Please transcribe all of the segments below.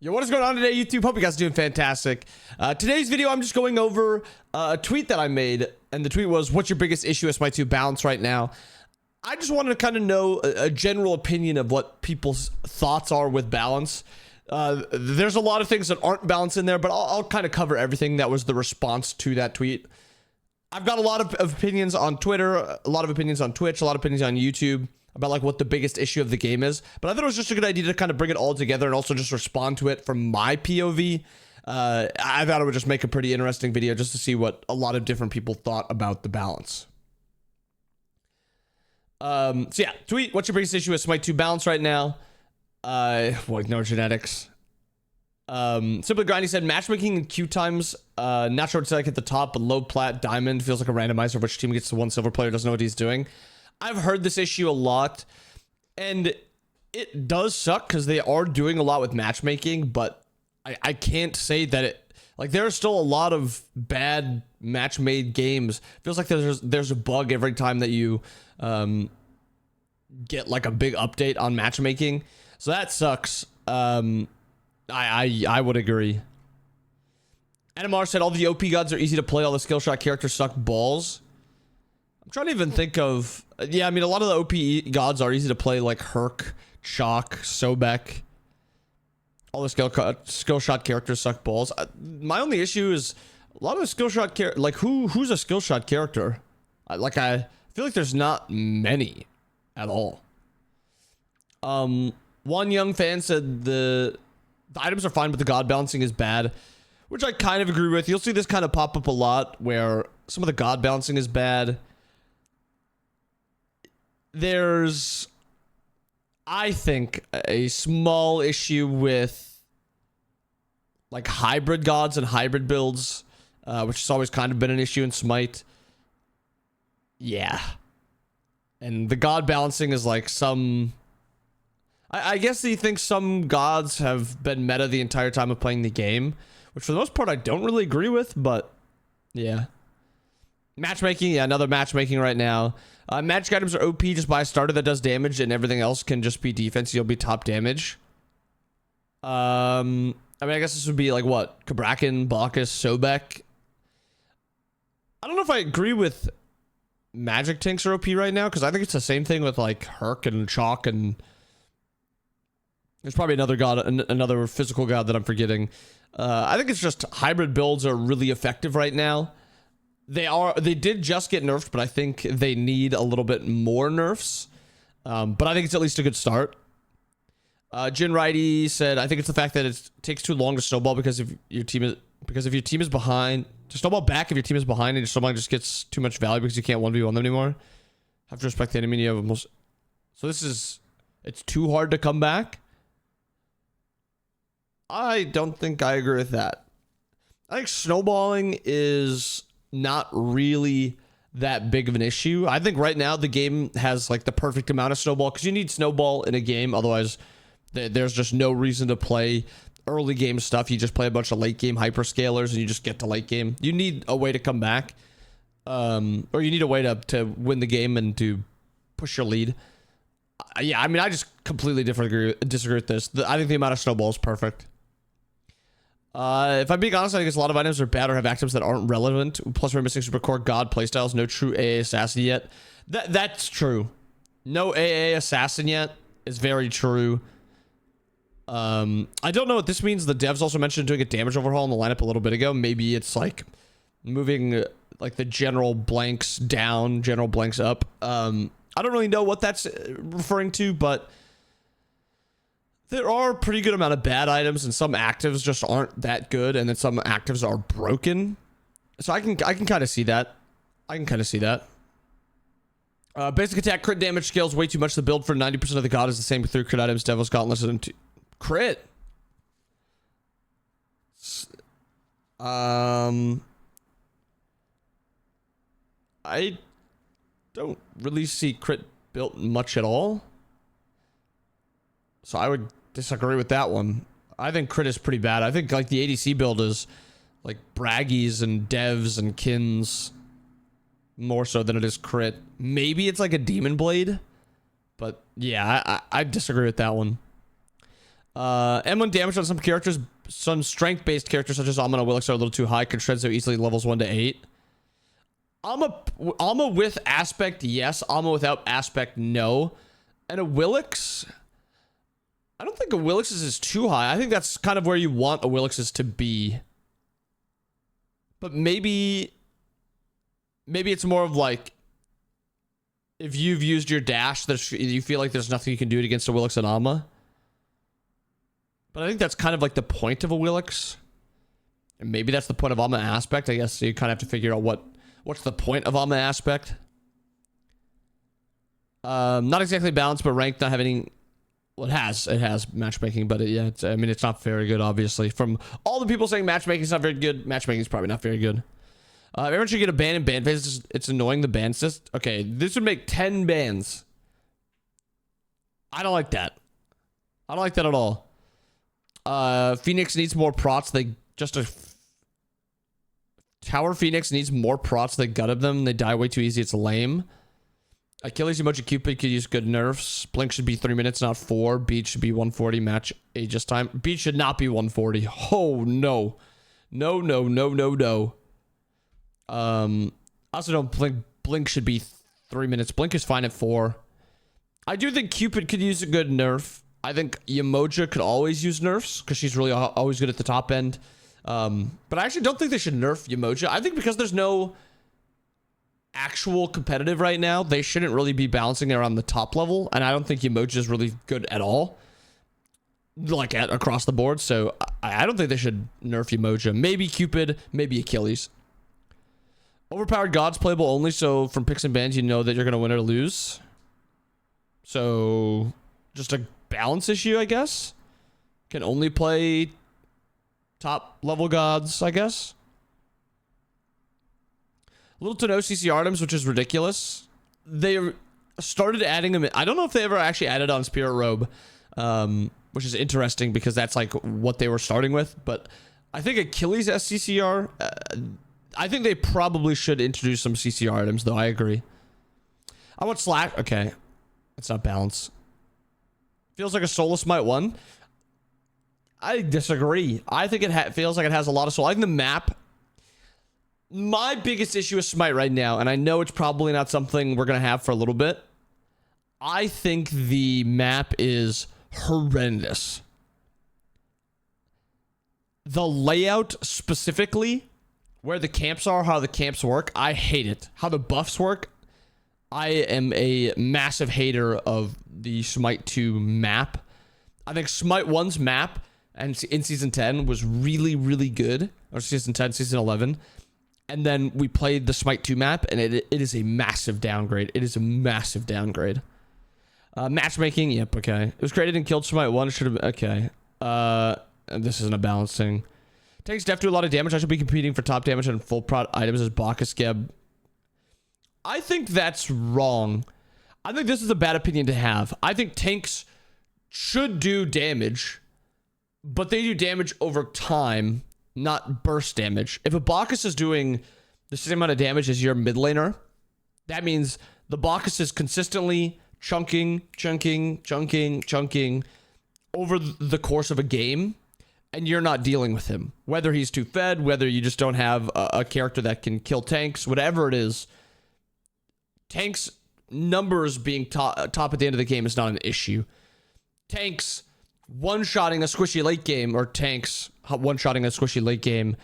Yo, what is going on today, YouTube? Hope you guys are doing fantastic. Today's video, I'm just going over a tweet that I made, and the tweet was, what's your biggest issue with SMITE 2 balance right now? I just wanted to kind of know a general opinion of what people's thoughts are with balance. There's a lot of things that aren't balanced in there, but I'll kind of cover everything that was the response to that tweet. I've got a lot of opinions on Twitter, a lot of opinions on Twitch, a lot of opinions on YouTube about like what the biggest issue of the game is, but I thought it was just a good idea to kind of bring it all together and also just respond to it from my POV. I thought it would just make a pretty interesting video just to see what a lot of different people thought about the balance. So yeah, tweet, what's your biggest issue with SMITE 2 balance right now? Well, ignore genetics. Simply Grindy said matchmaking in queue times, not sure what to like at the top, but low plat diamond feels like a randomizer of which team gets the one silver player doesn't know what he's doing. I've heard this issue a lot, and it does suck because they are doing a lot with matchmaking, but I can't say that it, like, there are still a lot of bad match-made games. Feels like there's a bug every time that you get like a big update on matchmaking, so that sucks. I would agree. NMR said all the OP gods are easy to play, all the skill shot characters suck balls. I'm trying to even think of, yeah, I mean, a lot of the OP gods are easy to play, like Herc, Chalk, Sobek. All the skill shot characters suck balls. My only issue is a lot of the skill shot like who's a skill shot character? I feel like there's not many at all. One young fan said the items are fine, but the god balancing is bad, which I kind of agree with. You'll see this kind of pop up a lot where some of the god balancing is bad. There's, I think, a small issue with like hybrid gods and hybrid builds, which has always kind of been an issue in SMITE. Yeah. And the god balancing is like some, I guess he thinks some gods have been meta the entire time of playing the game, which for the most part I don't really agree with, but yeah. Matchmaking, yeah, another matchmaking right now. Magic items are OP, just buy a starter that does damage and everything else can just be defense. You'll be top damage. I mean, I guess this would be like what? Kabrakan, Bacchus, Sobek. I don't know if I agree with magic tanks are OP right now, because I think it's the same thing with like Herc and Chalk, and there's probably another god, another physical god that I'm forgetting. I think it's just hybrid builds are really effective right now. They did just get nerfed, but I think they need a little bit more nerfs. But I think it's at least a good start. Jin Righty said, I think it's the fact that it takes too long to snowball because if your team is behind, to snowball back if your team is behind and your snowballing just gets too much value because you can't 1v1 them anymore. Have to respect the enemy. You have almost, so it's too hard to come back. I don't think I agree with that. I think snowballing is not really that big of an issue. I think right now the game has like the perfect amount of snowball, because you need snowball in a game, otherwise there's just no reason to play early game stuff. You just play a bunch of late game hyperscalers and you just get to late game. You need a way to come back, or you need a way to win the game and to push your lead. Yeah, I mean, I just completely disagree with this. I think the amount of snowball is perfect. If I'm being honest, I think a lot of items are bad or have items that aren't relevant. Plus, we're missing super core god playstyles. No true AA assassin yet. That's true. No AA assassin yet is very true. I don't know what this means. The devs also mentioned doing a damage overhaul in the lineup a little bit ago. Maybe it's like moving like the general blanks down, general blanks up. I don't really know what that's referring to, but there are a pretty good amount of bad items, and some actives just aren't that good, and then some actives are broken. So I can kind of see that. Basic attack crit damage scales way too much. The build for 90% of the god is the same with 3 crit items. Devil's Gauntlet and crit. I don't really see crit built much at all, so I would disagree with that one. I think crit is pretty bad. I think like the ADC build is like braggies and devs and kins more so than it is crit. Maybe it's like a demon blade, but yeah, I disagree with that one. M1 damage on some characters, some strength-based characters such as Alma and Willix are a little too high. Can shred so easily levels 1 to 8. Alma with aspect, yes. Alma without aspect, no. And a Willix, I don't think a Willix's is too high. I think that's kind of where you want a Willix's to be. But maybe it's more of like, if you've used your dash, you feel like there's nothing you can do against a Willix and Alma. But I think that's kind of like the point of a Willix. And maybe that's the point of Alma aspect. I guess you kind of have to figure out what's the point of Alma aspect. Not exactly balanced, but ranked, not having... Well, it has matchmaking, but I mean, it's not very good, obviously. From all the people saying matchmaking is not very good, matchmaking is probably not very good. Everyone should get a ban in ban phase. It's annoying, the ban system. Okay, this would make 10 bans. I don't like that. I don't like that at all. Phoenix needs more prots. Tower Phoenix needs more prots. They gutted them. They die way too easy. It's lame. Achilles emoji Cupid could use good nerfs. Blink should be 3 minutes, not 4. Beat should be 140. Match Aegis time. Beat should not be 140. Oh, no. No, no, no, no, no. I also don't Blink should be 3 minutes. Blink is fine at 4. I do think Cupid could use a good nerf. I think Yemoja could always use nerfs because she's really always good at the top end. But I actually don't think they should nerf Yemoja. I think because there's no actual competitive right now, they shouldn't really be balancing around the top level, and I don't think Yemoja is really good at all, like across the board. So I don't think they should nerf Yemoja. Maybe Cupid, maybe Achilles. Overpowered gods playable only, so from picks and bans you know that you're gonna win or lose. So just a balance issue, I guess. Can only play top level gods, I guess. Little to no CC items, which is ridiculous. They started adding them. I don't know if they ever actually added on Spirit Robe, which is interesting because that's like what they were starting with. But I think Achilles has CCR. I think they probably should introduce some CCR items, though. I agree. I want Slash. Okay, it's not balance. Feels like a Soul Smite 1. I disagree. I think it feels like it has a lot of soul. I think the map... My biggest issue with Smite right now, and I know it's probably not something we're going to have for a little bit, I think the map is horrendous. The layout specifically, where the camps are, how the camps work, I hate it. How the buffs work, I am a massive hater of the Smite 2 map. I think Smite 1's map and in Season 10 was really, really good. Or Season 10, Season 11. And then we played the Smite 2 map, and it is a massive downgrade. It is a massive downgrade. Matchmaking, yep, okay. It was created and killed Smite 1. It should have been, okay. This isn't a balancing. Tanks def do a lot of damage. I should be competing for top damage and full prot items as Bacchus Geb. I think that's wrong. I think this is a bad opinion to have. I think tanks should do damage, but they do damage over time, not burst damage. If a Bacchus is doing the same amount of damage as your mid laner, that means the Bacchus is consistently chunking over the course of a game, and you're not dealing with him. Whether he's too fed, whether you just don't have a character that can kill tanks, whatever it is, tanks numbers being top at the end of the game is not an issue. Tanks one-shotting a squishy late game, or tanks one-shotting a squishy late game,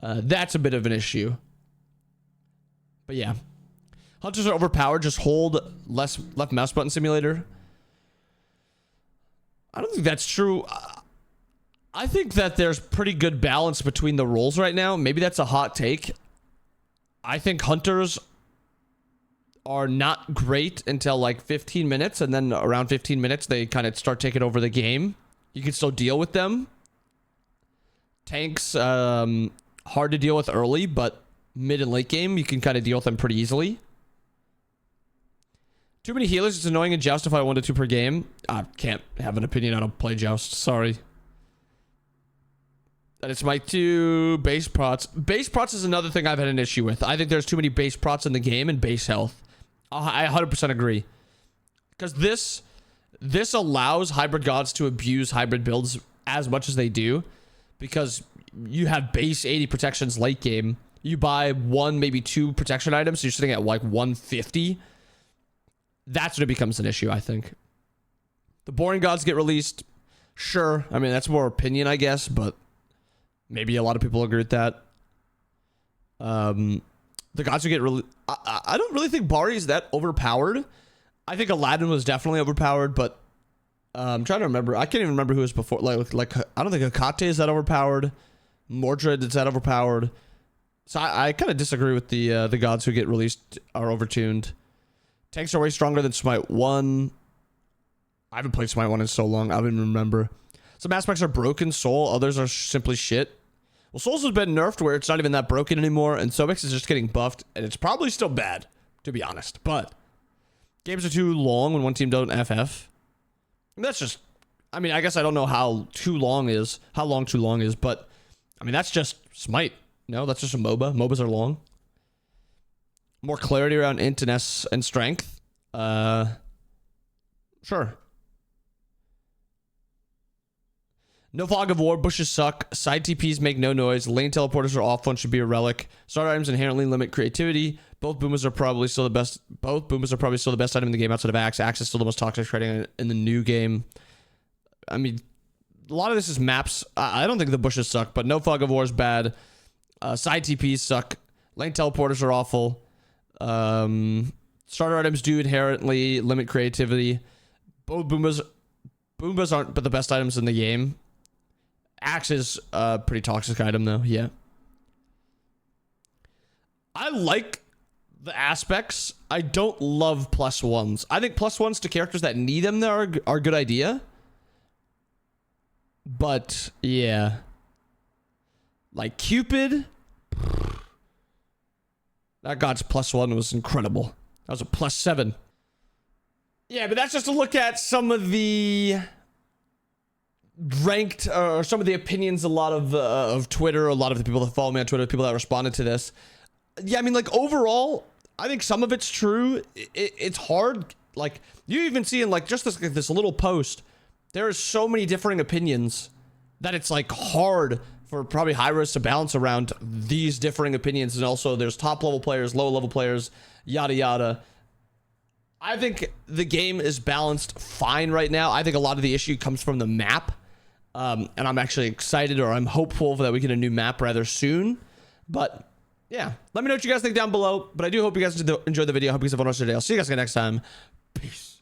that's a bit of an issue. But yeah. Hunters are overpowered. Just hold left mouse button simulator. I don't think that's true. I think that there's pretty good balance between the roles right now. Maybe that's a hot take. I think hunters are not great until like 15 minutes, and then around 15 minutes they kind of start taking over the game. You can still deal with them. Tanks, hard to deal with early, but mid and late game you can kind of deal with them pretty easily. Too many healers, it's annoying in Joust if I 1 to 2 per game. I can't have an opinion. I don't play Joust, sorry. That it's my 2 base prots. Base prots is another thing I've had an issue with. I think there's too many base prots in the game and base health. I 100% agree. Because this allows hybrid gods to abuse hybrid builds as much as they do, because you have base 80 protections late game. You buy 1, maybe 2 protection items, so you're sitting at like 150. That's when it becomes an issue, I think. The boring gods get released. Sure. I mean, that's more opinion, I guess, but maybe a lot of people agree with that. The gods who get released, I don't really think Bari is that overpowered. I think Aladdin was definitely overpowered, but I'm trying to remember. I can't even remember who was before. Like I don't think Hecate is that overpowered. Mordred is that overpowered. So I kind of disagree with the gods who get released are overtuned. Tanks are way stronger than Smite 1. I haven't played Smite 1 in so long. I don't even remember. Some aspects are broken Soul. Others are simply shit. Well, Souls has been nerfed where it's not even that broken anymore, and Sobix is just getting buffed, and it's probably still bad, to be honest. But games are too long when one team doesn't FF. That's just, I mean, I guess I don't know how long too long is, but I mean, that's just Smite. No, that's just a MOBA. MOBAs are long. More clarity around int and S and strength. Sure. No fog of war, bushes suck, side TPs make no noise, lane teleporters are awful and should be a relic. Starter items inherently limit creativity. Both Boomas are probably still the best. Both Boomas are probably still the best item in the game outside of Axe. Axe is still the most toxic trading in the new game. I mean, a lot of this is maps. I don't think the bushes suck, but no fog of war is bad. Side TPs suck. Lane teleporters are awful. Starter items do inherently limit creativity. Both Boomas aren't but the best items in the game. Axe is a pretty toxic item though, yeah. I like the aspects. I don't love +1s. I think +1s to characters that need them are a good idea. But, yeah. Like Cupid. That god's +1 was incredible. That was a +7. Yeah, but that's just to look at some of the ranked or some of the opinions a lot of Twitter, a lot of the people that follow me on Twitter, people that responded to this. Yeah, I mean, like, overall, I think some of it's true. It's hard. Like, you even see in, like, just this little post, there are so many differing opinions that it's, like, hard for probably high-risk to balance around these differing opinions. And also, there's top-level players, low-level players, yada, yada. I think the game is balanced fine right now. I think a lot of the issue comes from the map. And I'm actually excited, or I'm hopeful that we get a new map rather soon. But yeah, let me know what you guys think down below. But I do hope you guys enjoyed the video. I hope you guys have a wonderful day. I'll see you guys again next time. Peace.